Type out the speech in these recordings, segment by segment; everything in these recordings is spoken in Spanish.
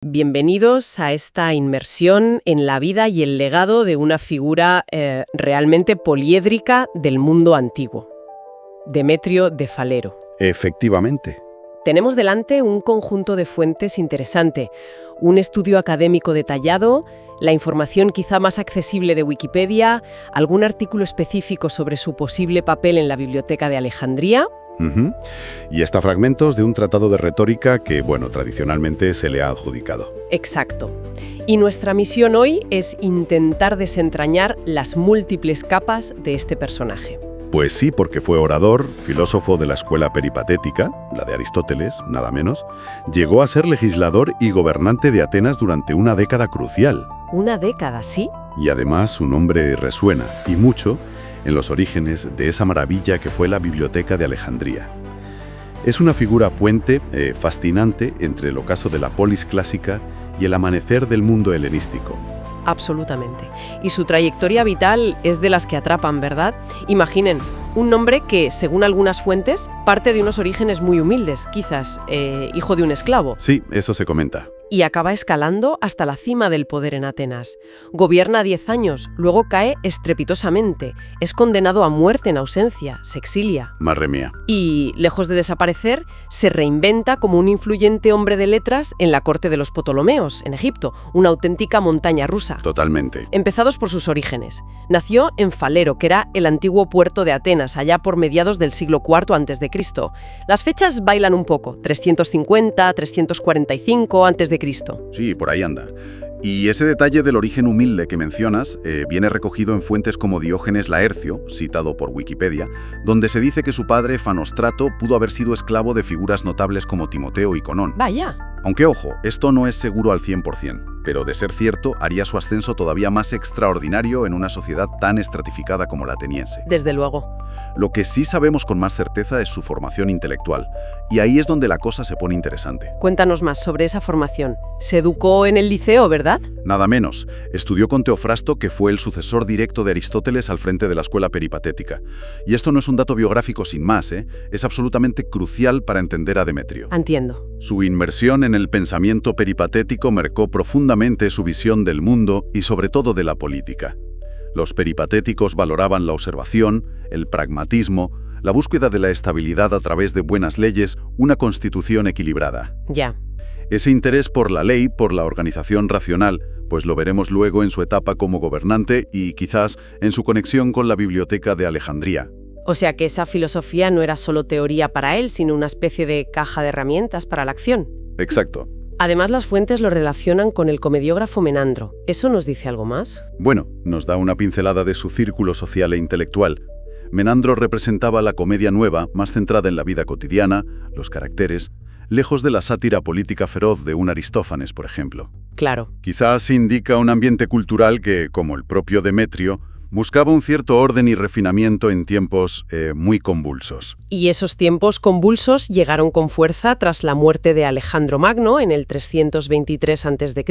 Bienvenidos a esta inmersión en la vida y el legado de una figura realmente poliédrica del mundo antiguo, Demetrio de Falero. Efectivamente. Tenemos delante un conjunto de fuentes interesante, un estudio académico detallado, la información quizá más accesible de Wikipedia, algún artículo específico sobre su posible papel en la Biblioteca de Alejandría. Y hasta fragmentos de un tratado de retórica que, tradicionalmente se le ha adjudicado. Exacto. Y nuestra misión hoy es intentar desentrañar las múltiples capas de este personaje. Pues sí, porque fue orador, filósofo de la escuela peripatética, la de Aristóteles, nada menos, llegó a ser legislador y gobernante de Atenas durante una década crucial. Una década, ¿sí? Y además su nombre resuena, y mucho, en los orígenes de esa maravilla que fue la Biblioteca de Alejandría. Es una figura puente, fascinante, entre el ocaso de la polis clásica y el amanecer del mundo helenístico. Absolutamente. Y su trayectoria vital es de las que atrapan, ¿verdad? Imaginen, un nombre que, según algunas fuentes, parte de unos orígenes muy humildes, quizás hijo de un esclavo. Sí, eso se comenta. Y acaba escalando hasta la cima del poder en Atenas. Gobierna 10 años, luego cae estrepitosamente. Es condenado a muerte en ausencia, se exilia. Madre mía. Y, lejos de desaparecer, se reinventa como un influyente hombre de letras en la corte de los Ptolomeos, en Egipto, una auténtica montaña rusa. Totalmente. Empezados por sus orígenes. Nació en Falero, que era el antiguo puerto de Atenas, allá por mediados del siglo IV a.C. Las fechas bailan un poco, 350, 345 a.C. Sí, por ahí anda. Y ese detalle del origen humilde que mencionas viene recogido en fuentes como Diógenes Laercio, citado por Wikipedia, donde se dice que su padre, Fanostrato, pudo haber sido esclavo de figuras notables como Timoteo y Conón. Vaya. Aunque, ojo, esto no es seguro al 100%, pero de ser cierto, haría su ascenso todavía más extraordinario en una sociedad tan estratificada como la ateniense. Desde luego. Lo que sí sabemos con más certeza es su formación intelectual, y ahí es donde la cosa se pone interesante. Cuéntanos más sobre esa formación. Se educó en el liceo, ¿verdad? Nada menos. Estudió con Teofrasto, que fue el sucesor directo de Aristóteles al frente de la escuela peripatética. Y esto no es un dato biográfico sin más, es absolutamente crucial para entender a Demetrio. Entiendo. Su inmersión en el pensamiento peripatético marcó profundamente su visión del mundo y sobre todo de la política. Los peripatéticos valoraban la observación, el pragmatismo, la búsqueda de la estabilidad a través de buenas leyes, una constitución equilibrada. Ya. Ese interés por la ley, por la organización racional, pues lo veremos luego en su etapa como gobernante y quizás en su conexión con la Biblioteca de Alejandría. O sea que esa filosofía no era solo teoría para él, sino una especie de caja de herramientas para la acción. Exacto. Además, las fuentes lo relacionan con el comediógrafo Menandro. ¿Eso nos dice algo más? Bueno, nos da una pincelada de su círculo social e intelectual. Menandro representaba la comedia nueva, más centrada en la vida cotidiana, los caracteres, lejos de la sátira política feroz de un Aristófanes, por ejemplo. Claro. Quizás indica un ambiente cultural que, como el propio Demetrio, buscaba un cierto orden y refinamiento en tiempos muy convulsos. Y esos tiempos convulsos llegaron con fuerza tras la muerte de Alejandro Magno en el 323 a.C.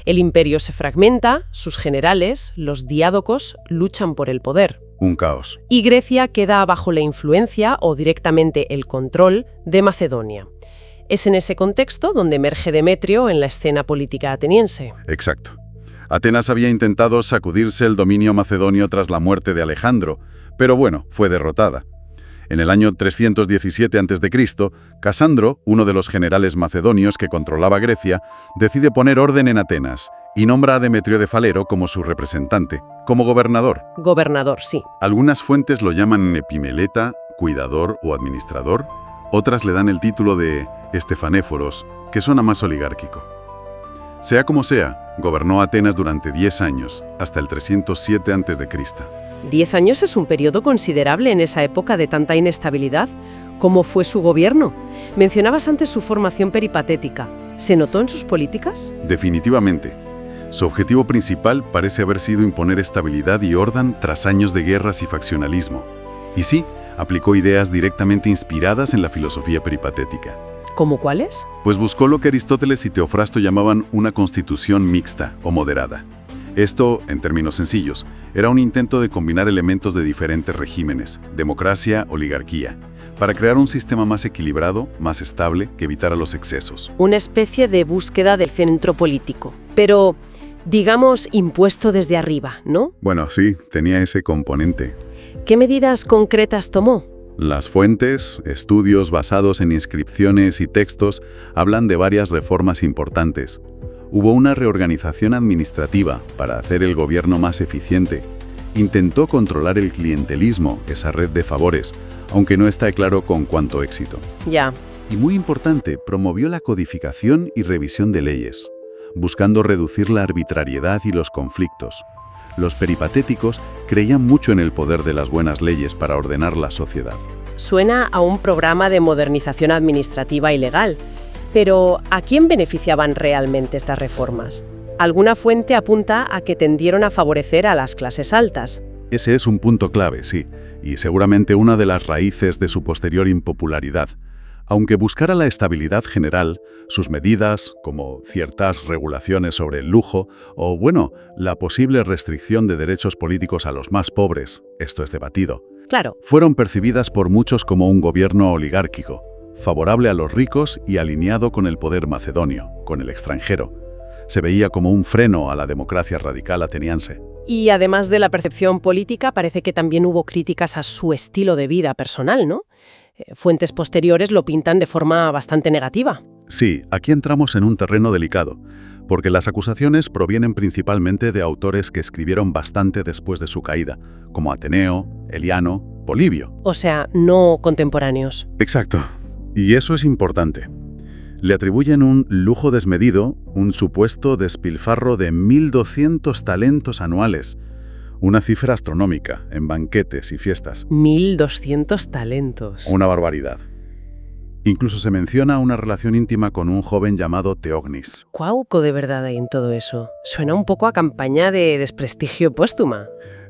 El imperio se fragmenta, sus generales, los diádocos, luchan por el poder. Un caos. Y Grecia queda bajo la influencia o directamente el control de Macedonia. Es en ese contexto donde emerge Demetrio en la escena política ateniense. Exacto. Atenas había intentado sacudirse el dominio macedonio tras la muerte de Alejandro, pero fue derrotada. En el año 317 a.C., Casandro, uno de los generales macedonios que controlaba Grecia, decide poner orden en Atenas y nombra a Demetrio de Falero como su representante, como gobernador. Gobernador, sí. Algunas fuentes lo llaman epimeleta, cuidador o administrador, otras le dan el título de estefanéforos, que suena más oligárquico. Sea como sea, gobernó Atenas durante 10 años, hasta el 307 a.C. 10 años es un periodo considerable en esa época de tanta inestabilidad. ¿Cómo fue su gobierno? Mencionabas antes su formación peripatética. ¿Se notó en sus políticas? Definitivamente. Su objetivo principal parece haber sido imponer estabilidad y orden tras años de guerras y faccionalismo. Y sí, aplicó ideas directamente inspiradas en la filosofía peripatética. ¿Cómo cuáles? Pues buscó lo que Aristóteles y Teofrasto llamaban una constitución mixta o moderada. Esto, en términos sencillos, era un intento de combinar elementos de diferentes regímenes, democracia, oligarquía, para crear un sistema más equilibrado, más estable, que evitara los excesos. Una especie de búsqueda del centro político, pero digamos impuesto desde arriba, ¿no? Bueno, sí, tenía ese componente. ¿Qué medidas concretas tomó? Las fuentes, estudios basados en inscripciones y textos, hablan de varias reformas importantes. Hubo una reorganización administrativa para hacer el gobierno más eficiente. Intentó controlar el clientelismo, esa red de favores, aunque no está claro con cuánto éxito. Ya. Y muy importante, promovió la codificación y revisión de leyes, buscando reducir la arbitrariedad y los conflictos. Los peripatéticos creían mucho en el poder de las buenas leyes para ordenar la sociedad. Suena a un programa de modernización administrativa y legal. Pero, ¿a quién beneficiaban realmente estas reformas? Alguna fuente apunta a que tendieron a favorecer a las clases altas. Ese es un punto clave, sí, y seguramente una de las raíces de su posterior impopularidad. Aunque buscara la estabilidad general, sus medidas, como ciertas regulaciones sobre el lujo, o bueno, la posible restricción de derechos políticos a los más pobres, esto es debatido, Claro. fueron percibidas por muchos como un gobierno oligárquico, favorable a los ricos y alineado con el poder macedonio, con el extranjero. Se veía como un freno a la democracia radical ateniense. Y además de la percepción política, parece que también hubo críticas a su estilo de vida personal, ¿no? Fuentes posteriores lo pintan de forma bastante negativa. Sí, aquí entramos en un terreno delicado, porque las acusaciones provienen principalmente de autores que escribieron bastante después de su caída, como Ateneo, Eliano, Polibio. O sea, no contemporáneos. Exacto. Y eso es importante. Le atribuyen un lujo desmedido, un supuesto despilfarro de 1.200 talentos anuales, una cifra astronómica en banquetes y fiestas. 1.200 talentos. Una barbaridad. Incluso se menciona una relación íntima con un joven llamado Teognis. ¿Cuauco de verdad hay en todo eso? Suena un poco a campaña de desprestigio póstuma.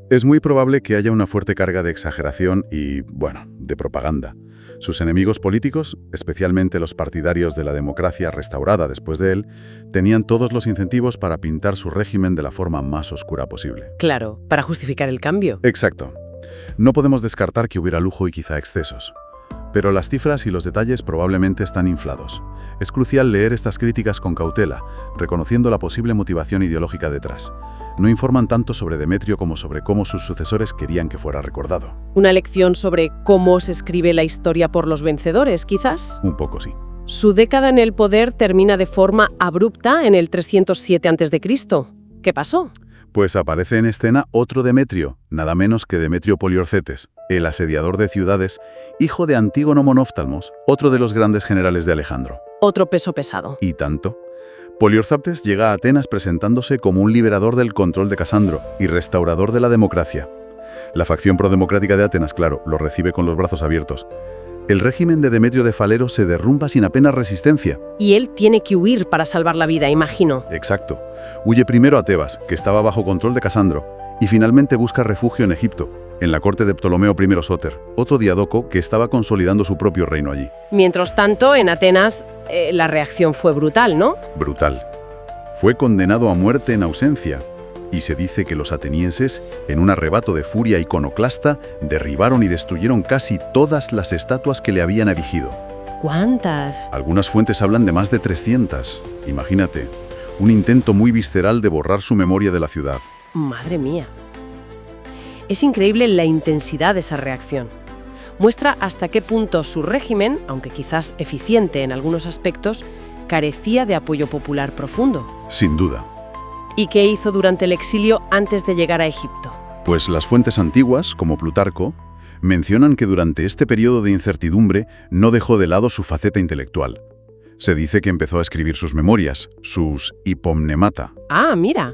Es muy probable que haya una fuerte carga de exageración y, bueno, de propaganda. Sus enemigos políticos, especialmente los partidarios de la democracia restaurada después de él, tenían todos los incentivos para pintar su régimen de la forma más oscura posible. Claro, para justificar el cambio. Exacto. No podemos descartar que hubiera lujo y quizá excesos. Pero las cifras y los detalles probablemente están inflados. Es crucial leer estas críticas con cautela, reconociendo la posible motivación ideológica detrás. No informan tanto sobre Demetrio como sobre cómo sus sucesores querían que fuera recordado. Una lección sobre cómo se escribe la historia por los vencedores, quizás. Un poco sí. Su década en el poder termina de forma abrupta en el 307 a.C. ¿Qué pasó? Pues aparece en escena otro Demetrio, nada menos que Demetrio Poliorcetes, el asediador de ciudades, hijo de Antígono Monóftalmos, otro de los grandes generales de Alejandro. Otro peso pesado. ¿Y tanto? Poliorcetes llega a Atenas presentándose como un liberador del control de Casandro y restaurador de la democracia. La facción prodemocrática de Atenas, claro, lo recibe con los brazos abiertos. El régimen de Demetrio de Falero se derrumba sin apenas resistencia. Y él tiene que huir para salvar la vida, imagino. Exacto. Huye primero a Tebas, que estaba bajo control de Casandro, y finalmente busca refugio en Egipto, en la corte de Ptolomeo I Sóter, otro diadoco que estaba consolidando su propio reino allí. Mientras tanto, en Atenas, la reacción fue brutal, ¿no? Brutal. Fue condenado a muerte en ausencia, y se dice que los atenienses, en un arrebato de furia iconoclasta, derribaron y destruyeron casi todas las estatuas que le habían erigido. ¿Cuántas? Algunas fuentes hablan de más de 300. Imagínate, un intento muy visceral de borrar su memoria de la ciudad. Madre mía. Es increíble la intensidad de esa reacción. Muestra hasta qué punto su régimen, aunque quizás eficiente en algunos aspectos, carecía de apoyo popular profundo. Sin duda. ¿Y qué hizo durante el exilio antes de llegar a Egipto? Pues las fuentes antiguas, como Plutarco, mencionan que durante este periodo de incertidumbre no dejó de lado su faceta intelectual. Se dice que empezó a escribir sus memorias, sus hipomnemata. Ah, mira.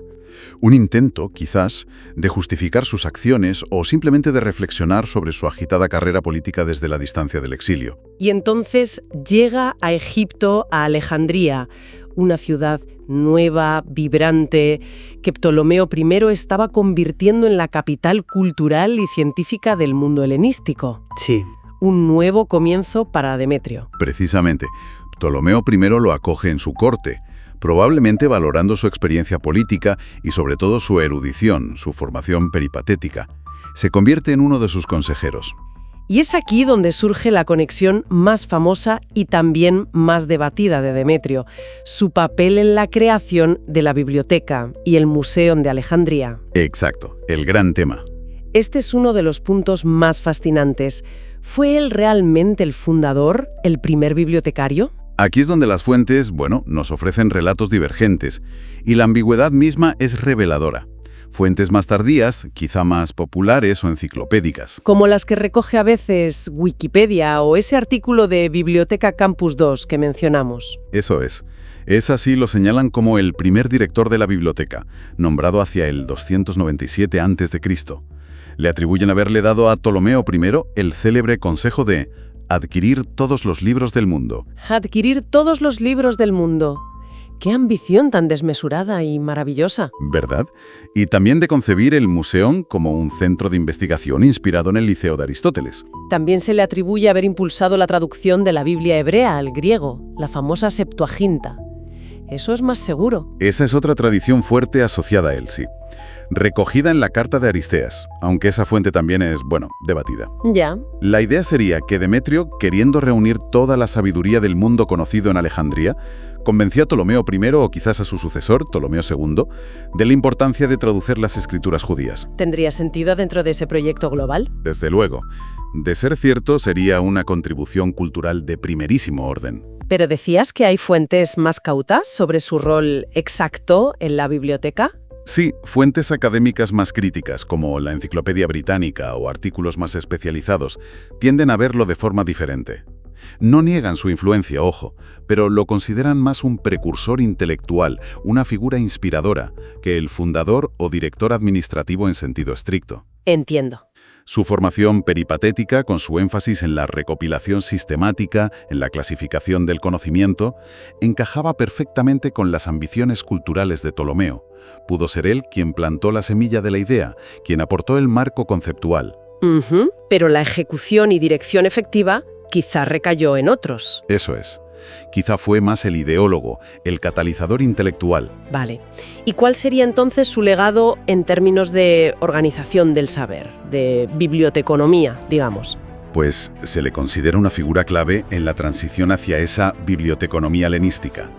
Un intento, quizás, de justificar sus acciones o simplemente de reflexionar sobre su agitada carrera política desde la distancia del exilio. Y entonces llega a Egipto, a Alejandría, una ciudad nueva, vibrante, que Ptolomeo I estaba convirtiendo en la capital cultural y científica del mundo helenístico. Sí. Un nuevo comienzo para Demetrio. Precisamente, Ptolomeo I lo acoge en su corte, probablemente valorando su experiencia política y sobre todo su erudición, su formación peripatética. Se convierte en uno de sus consejeros. Y es aquí donde surge la conexión más famosa y también más debatida de Demetrio, su papel en la creación de la biblioteca y el Museo de Alejandría. Exacto, el gran tema. Este es uno de los puntos más fascinantes. ¿Fue él realmente el fundador, el primer bibliotecario? Aquí es donde las fuentes, nos ofrecen relatos divergentes, y la ambigüedad misma es reveladora. Fuentes más tardías, quizá más populares o enciclopédicas. Como las que recoge a veces Wikipedia o ese artículo de Biblioteca Campus 2 que mencionamos. Eso es. Es así lo señalan como el primer director de la biblioteca, nombrado hacia el 297 a.C. Le atribuyen haberle dado a Ptolomeo I el célebre consejo de adquirir todos los libros del mundo. Adquirir todos los libros del mundo. ¡Qué ambición tan desmesurada y maravillosa! ¿Verdad? Y también de concebir el Museón como un centro de investigación inspirado en el Liceo de Aristóteles. También se le atribuye haber impulsado la traducción de la Biblia hebrea al griego, la famosa Septuaginta. Eso es más seguro. Esa es otra tradición fuerte asociada a él, sí. Recogida en la Carta de Aristeas, aunque esa fuente también es, debatida. Ya. La idea sería que Demetrio, queriendo reunir toda la sabiduría del mundo conocido en Alejandría, convenció a Ptolomeo I, o quizás a su sucesor, Ptolomeo II, de la importancia de traducir las escrituras judías. ¿Tendría sentido dentro de ese proyecto global? Desde luego. De ser cierto, sería una contribución cultural de primerísimo orden. Pero decías que hay fuentes más cautas sobre su rol exacto en la biblioteca. Sí, fuentes académicas más críticas, como la Enciclopedia Británica o artículos más especializados, tienden a verlo de forma diferente. No niegan su influencia, ojo, pero lo consideran más un precursor intelectual, una figura inspiradora, que el fundador o director administrativo en sentido estricto. Entiendo. Su formación peripatética, con su énfasis en la recopilación sistemática, en la clasificación del conocimiento, encajaba perfectamente con las ambiciones culturales de Ptolomeo. Pudo ser él quien plantó la semilla de la idea, quien aportó el marco conceptual. Pero la ejecución y dirección efectiva quizá recayó en otros. Eso es. Quizá fue más el ideólogo, el catalizador intelectual. Vale. ¿Y cuál sería entonces su legado en términos de organización del saber, de biblioteconomía, digamos? Pues se le considera una figura clave en la transición hacia esa biblioteconomía helenística.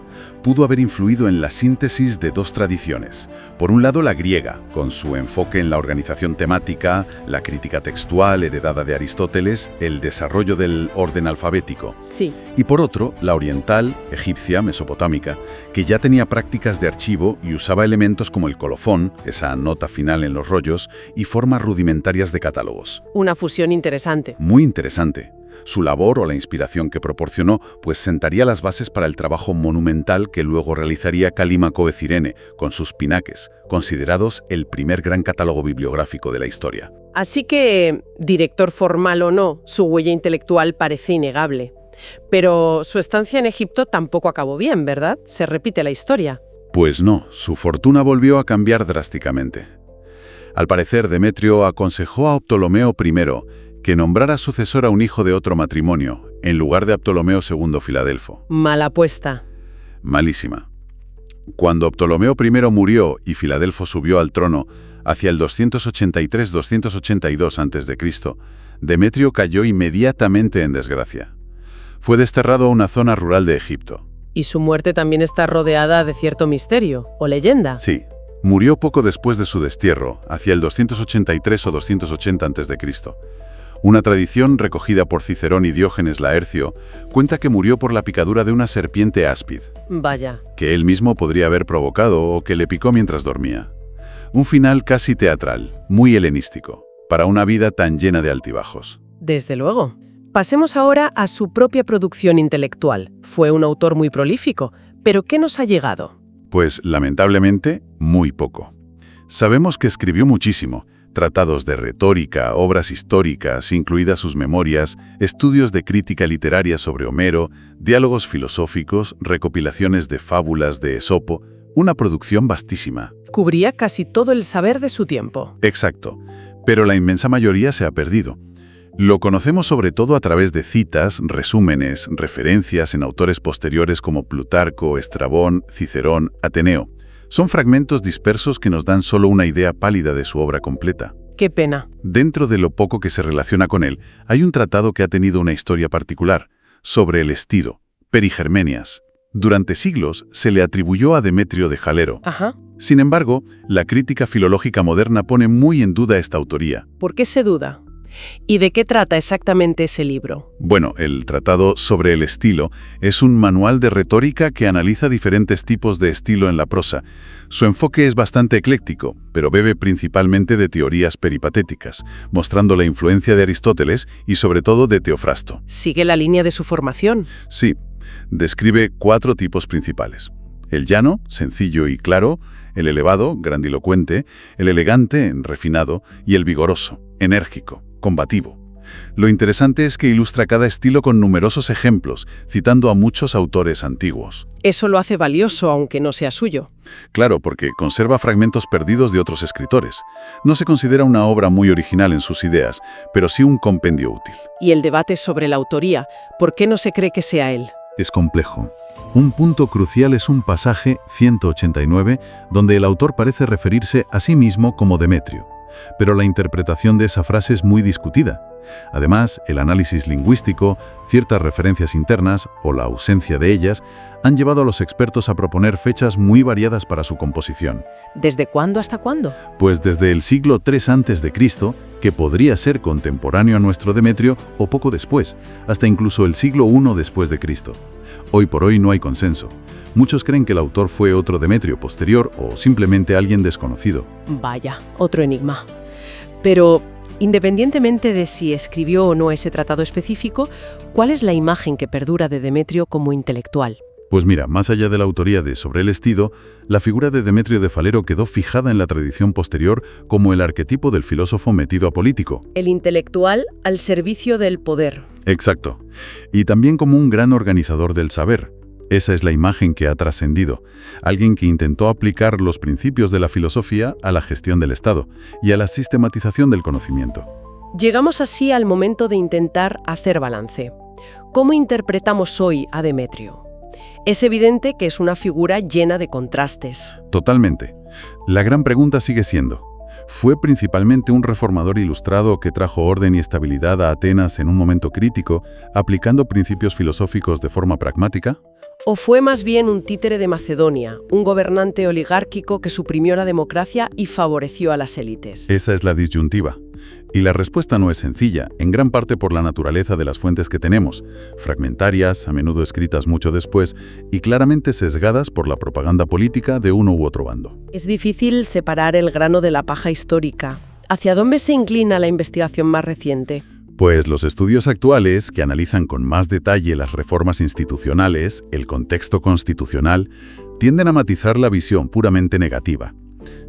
Pudo haber influido en la síntesis de dos tradiciones. Por un lado, la griega, con su enfoque en la organización temática, la crítica textual heredada de Aristóteles, el desarrollo del orden alfabético. Sí. Y por otro, la oriental, egipcia, mesopotámica, que ya tenía prácticas de archivo y usaba elementos como el colofón, esa nota final en los rollos, y formas rudimentarias de catálogos. Una fusión interesante. Muy interesante. Su labor o la inspiración que proporcionó, pues sentaría las bases para el trabajo monumental que luego realizaría Calímaco de Cirene con sus pinaques, considerados el primer gran catálogo bibliográfico de la historia. Así que, director formal o no, su huella intelectual parece innegable. Pero su estancia en Egipto tampoco acabó bien, ¿verdad? Se repite la historia. Pues no, su fortuna volvió a cambiar drásticamente. Al parecer, Demetrio aconsejó a Ptolomeo I que nombrara sucesor a un hijo de otro matrimonio, en lugar de a Ptolomeo II Filadelfo. Mala apuesta. Malísima. Cuando Ptolomeo I murió y Filadelfo subió al trono, hacia el 283-282 a.C., Demetrio cayó inmediatamente en desgracia. Fue desterrado a una zona rural de Egipto. Y su muerte también está rodeada de cierto misterio, o leyenda. Sí. Murió poco después de su destierro, hacia el 283 o 280 a.C. Una tradición recogida por Cicerón y Diógenes Laercio cuenta que murió por la picadura de una serpiente áspid. Vaya. Que él mismo podría haber provocado o que le picó mientras dormía. Un final casi teatral, muy helenístico, para una vida tan llena de altibajos. Desde luego. Pasemos ahora a su propia producción intelectual. Fue un autor muy prolífico, pero ¿qué nos ha llegado? Pues, lamentablemente, muy poco. Sabemos que escribió muchísimo. Tratados de retórica, obras históricas, incluidas sus memorias, estudios de crítica literaria sobre Homero, diálogos filosóficos, recopilaciones de fábulas de Esopo, una producción vastísima. Cubría casi todo el saber de su tiempo. Exacto, pero la inmensa mayoría se ha perdido. Lo conocemos sobre todo a través de citas, resúmenes, referencias en autores posteriores como Plutarco, Estrabón, Cicerón, Ateneo. Son fragmentos dispersos que nos dan solo una idea pálida de su obra completa. Qué pena. Dentro de lo poco que se relaciona con él, hay un tratado que ha tenido una historia particular, sobre el estilo, Perigermenias. Durante siglos se le atribuyó a Demetrio de Jalero. Ajá. Sin embargo, la crítica filológica moderna pone muy en duda esta autoría. ¿Por qué se duda? ¿Y de qué trata exactamente ese libro? Bueno, el Tratado sobre el Estilo es un manual de retórica que analiza diferentes tipos de estilo en la prosa. Su enfoque es bastante ecléctico, pero bebe principalmente de teorías peripatéticas, mostrando la influencia de Aristóteles y sobre todo de Teofrasto. ¿Sigue la línea de su formación? Sí, describe 4 tipos principales. El llano, sencillo y claro, el elevado, grandilocuente, el elegante, refinado, y el vigoroso, enérgico, combativo. Lo interesante es que ilustra cada estilo con numerosos ejemplos, citando a muchos autores antiguos. Eso lo hace valioso, aunque no sea suyo. Claro, porque conserva fragmentos perdidos de otros escritores. No se considera una obra muy original en sus ideas, pero sí un compendio útil. Y el debate sobre la autoría, ¿por qué no se cree que sea él? Es complejo. Un punto crucial es un pasaje, 189, donde el autor parece referirse a sí mismo como Demetrio. Pero la interpretación de esa frase es muy discutida. Además, el análisis lingüístico, ciertas referencias internas, o la ausencia de ellas, han llevado a los expertos a proponer fechas muy variadas para su composición. ¿Desde cuándo hasta cuándo? Pues desde el siglo III a.C., que podría ser contemporáneo a nuestro Demetrio, o poco después, hasta incluso el siglo I después de Cristo. Hoy por hoy no hay consenso. Muchos creen que el autor fue otro Demetrio posterior o simplemente alguien desconocido. Vaya, otro enigma. Pero, independientemente de si escribió o no ese tratado específico, ¿cuál es la imagen que perdura de Demetrio como intelectual? Pues mira, más allá de la autoría de Sobre el Estilo, la figura de Demetrio de Falero quedó fijada en la tradición posterior como el arquetipo del filósofo metido a político. El intelectual al servicio del poder. Exacto. Y también como un gran organizador del saber. Esa es la imagen que ha trascendido. Alguien que intentó aplicar los principios de la filosofía a la gestión del Estado y a la sistematización del conocimiento. Llegamos así al momento de intentar hacer balance. ¿Cómo interpretamos hoy a Demetrio? Es evidente que es una figura llena de contrastes. Totalmente. La gran pregunta sigue siendo: ¿fue principalmente un reformador ilustrado que trajo orden y estabilidad a Atenas en un momento crítico, aplicando principios filosóficos de forma pragmática? ¿O fue más bien un títere de Macedonia, un gobernante oligárquico que suprimió la democracia y favoreció a las élites? Esa es la disyuntiva. Y la respuesta no es sencilla, en gran parte por la naturaleza de las fuentes que tenemos, fragmentarias, a menudo escritas mucho después, y claramente sesgadas por la propaganda política de uno u otro bando. Es difícil separar el grano de la paja histórica. ¿Hacia dónde se inclina la investigación más reciente? Pues los estudios actuales, que analizan con más detalle las reformas institucionales, el contexto constitucional, tienden a matizar la visión puramente negativa,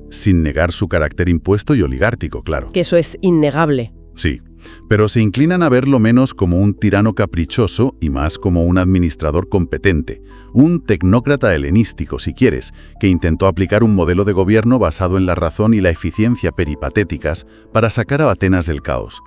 sin negar su carácter impuesto y oligárquico, claro. Que eso es innegable. Sí, pero se inclinan a verlo menos como un tirano caprichoso y más como un administrador competente, un tecnócrata helenístico, si quieres, que intentó aplicar un modelo de gobierno basado en la razón y la eficiencia peripatéticas para sacar a Atenas del caos.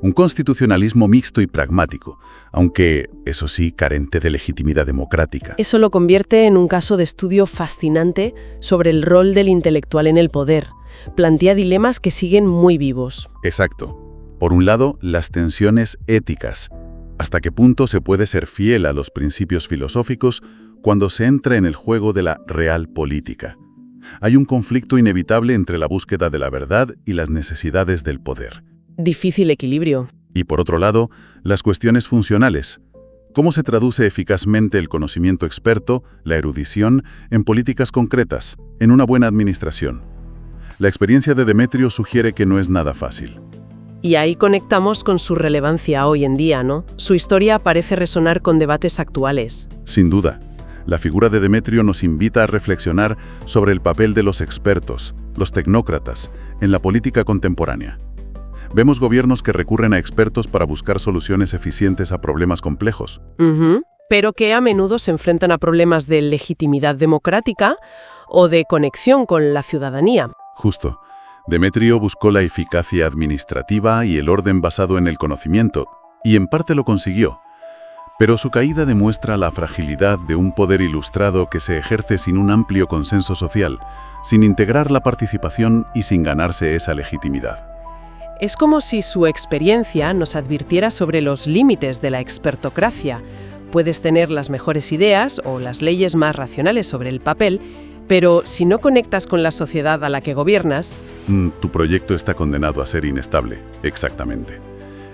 Un constitucionalismo mixto y pragmático, aunque, eso sí, carente de legitimidad democrática. Eso lo convierte en un caso de estudio fascinante sobre el rol del intelectual en el poder. Plantea dilemas que siguen muy vivos. Exacto. Por un lado, las tensiones éticas. ¿Hasta qué punto se puede ser fiel a los principios filosóficos cuando se entra en el juego de la real política? Hay un conflicto inevitable entre la búsqueda de la verdad y las necesidades del poder. Difícil equilibrio. Y por otro lado, las cuestiones funcionales. ¿Cómo se traduce eficazmente el conocimiento experto, la erudición, en políticas concretas, en una buena administración? La experiencia de Demetrio sugiere que no es nada fácil. Y ahí conectamos con su relevancia hoy en día, ¿no? Su historia parece resonar con debates actuales. Sin duda, la figura de Demetrio nos invita a reflexionar sobre el papel de los expertos, los tecnócratas, en la política contemporánea. Vemos gobiernos que recurren a expertos para buscar soluciones eficientes a problemas complejos. Pero que a menudo se enfrentan a problemas de legitimidad democrática o de conexión con la ciudadanía. Justo. Demetrio buscó la eficacia administrativa y el orden basado en el conocimiento, y en parte lo consiguió. Pero su caída demuestra la fragilidad de un poder ilustrado que se ejerce sin un amplio consenso social, sin integrar la participación y sin ganarse esa legitimidad. Es como si su experiencia nos advirtiera sobre los límites de la expertocracia. Puedes tener las mejores ideas o las leyes más racionales sobre el papel, pero si no conectas con la sociedad a la que gobiernas... Tu proyecto está condenado a ser inestable, exactamente.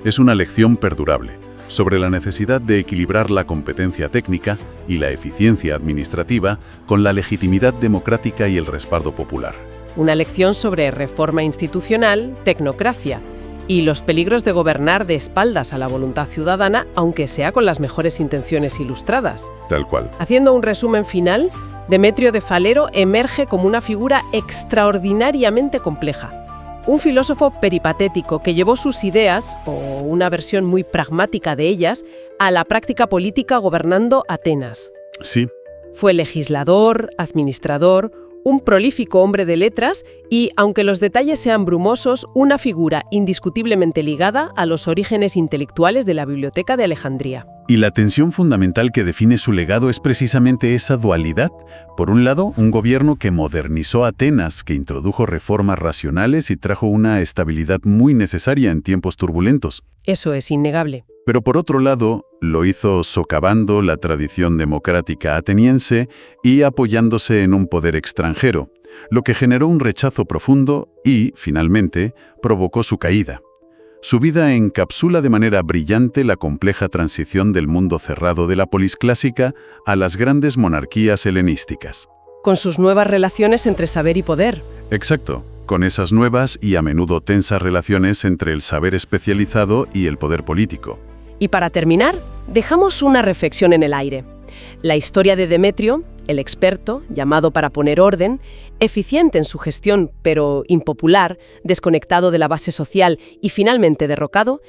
Es una lección perdurable sobre la necesidad de equilibrar la competencia técnica y la eficiencia administrativa con la legitimidad democrática y el respaldo popular. Una lección sobre reforma institucional, tecnocracia y los peligros de gobernar de espaldas a la voluntad ciudadana, aunque sea con las mejores intenciones ilustradas. Tal cual. Haciendo un resumen final, Demetrio de Falero emerge como una figura extraordinariamente compleja. Un filósofo peripatético que llevó sus ideas, o una versión muy pragmática de ellas, a la práctica política gobernando Atenas. Sí. Fue legislador, administrador, un prolífico hombre de letras y, aunque los detalles sean brumosos, una figura indiscutiblemente ligada a los orígenes intelectuales de la Biblioteca de Alejandría. Y la tensión fundamental que define su legado es precisamente esa dualidad. Por un lado, un gobierno que modernizó Atenas, que introdujo reformas racionales y trajo una estabilidad muy necesaria en tiempos turbulentos. Eso es innegable. Pero por otro lado, lo hizo socavando la tradición democrática ateniense y apoyándose en un poder extranjero, lo que generó un rechazo profundo y, finalmente, provocó su caída. Su vida encapsula de manera brillante la compleja transición del mundo cerrado de la polis clásica a las grandes monarquías helenísticas. Con sus nuevas relaciones entre saber y poder. Exacto, con esas nuevas y a menudo tensas relaciones entre el saber especializado y el poder político. Y para terminar, dejamos una reflexión en el aire. La historia de Demetrio, el experto, llamado para poner orden, eficiente en su gestión, pero impopular, desconectado de la base social y finalmente derrocado,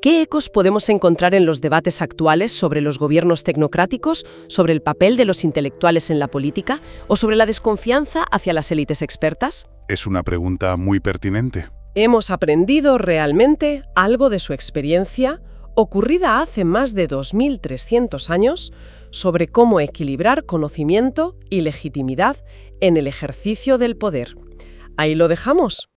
¿qué ecos podemos encontrar en los debates actuales sobre los gobiernos tecnocráticos, sobre el papel de los intelectuales en la política o sobre la desconfianza hacia las élites expertas? Es una pregunta muy pertinente. ¿Hemos aprendido realmente algo de su experiencia, ocurrida hace más de 2300 años, sobre cómo equilibrar conocimiento y legitimidad en el ejercicio del poder? Ahí lo dejamos.